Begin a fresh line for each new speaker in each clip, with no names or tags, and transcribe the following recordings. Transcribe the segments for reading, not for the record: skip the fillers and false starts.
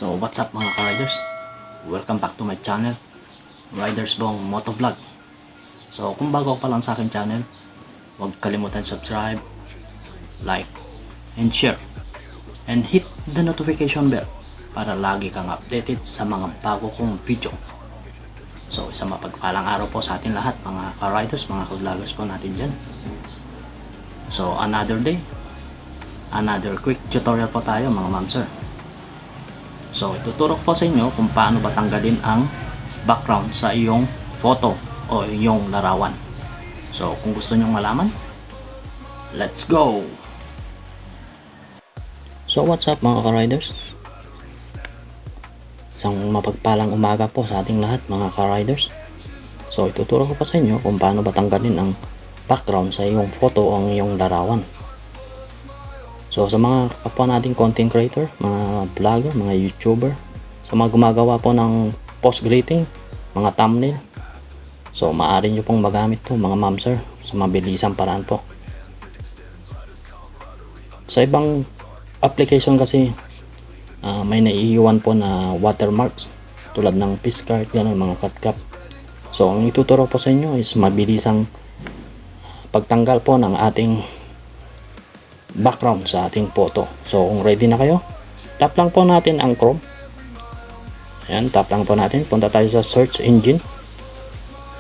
So what's up mga ka-riders? Welcome back to my channel, Riders Bong Motovlog. So kung bago ka pa lang sa akin channel, huwag kalimutan subscribe, like, and share. And hit the notification bell para lagi kang updated sa mga bago kong video. So isang mapagpalang araw po sa atin lahat mga ka-riders, mga ka-vloggers po natin dyan. So another day, another quick tutorial po tayo mga ma'am sir. So ituturo ko po sa inyo kung paano ba tanggalin ang background sa iyong photo o iyong larawan. So kung gusto nyo malaman, let's go! So what's up mga ka-riders? Isang mapagpalang umaga po sa ating lahat mga ka-riders. So ituturo ko po sa inyo kung paano ba tanggalin ang background sa iyong photo o iyong larawan. So sa mga kapwa nating content creator, mga vlogger, mga YouTuber, sa mga gumagawa po ng post greeting, mga thumbnail, so maaari nyo pong magamit to mga ma'am sir sa mabilisang paraan po. Sa ibang application kasi may naiiwan po na watermarks tulad ng Piscart, gano'n, mga CapCut. So ang ituturo po sa inyo is mabilisang pagtanggal po ng ating background sa ating photo. So kung ready na kayo, tap lang po natin ang Chrome. Ayan, tap lang po natin, punta tayo sa search engine,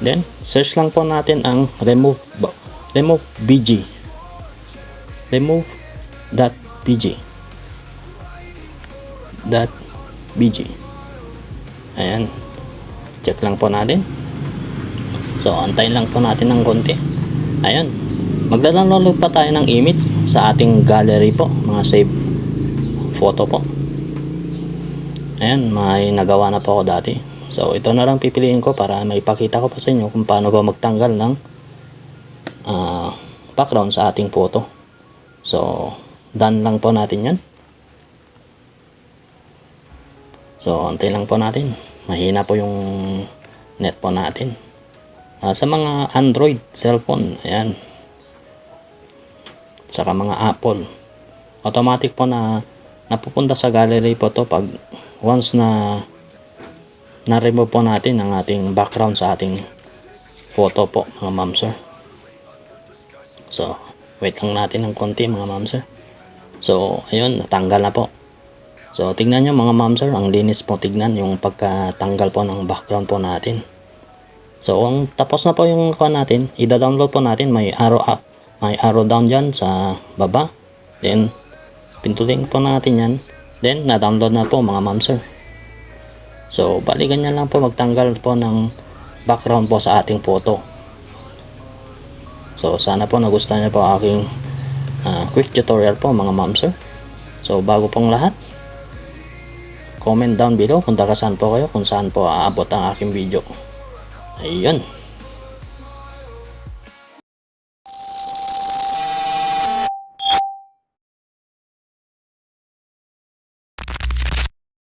then search lang po natin ang remove.bg. Ayan, check lang po natin. So antayin lang po natin ng konti. Ayan, magda-download pa tayo ng image sa ating gallery po, mga save photo po. Ayan, may nagawa na po ako dati. So ito na lang pipiliin ko para may pakita ko pa sa inyo kung paano ba magtanggal ng background sa ating photo. So done lang po natin yan. So antay lang po natin, mahina po yung net po natin. Sa mga Android cellphone, ayan, saka mga Apple, automatic po na napupunta sa gallery po to pag once na na-remove po natin ang ating background sa ating photo po mga ma'am sir. So wait lang natin ng konti mga ma'am sir. So ayun, natanggal na po. So tignan nyo mga ma'am sir, ang linis po tignan yung pagkatanggal po ng background po natin. So kung tapos na po yung natin, i-download po natin, may arrow up, may arrow down dyan sa baba, then pindutin po natin yan, then na-download na po mga ma'am sir. So bali ganyan lang po magtanggal po ng background po sa ating photo. So sana po nagustuhan niyo po aking quick tutorial po mga ma'am sir. So bago pong lahat, comment down below kung taga saan po kayo, kung saan po aabot ang aking video. Ayun.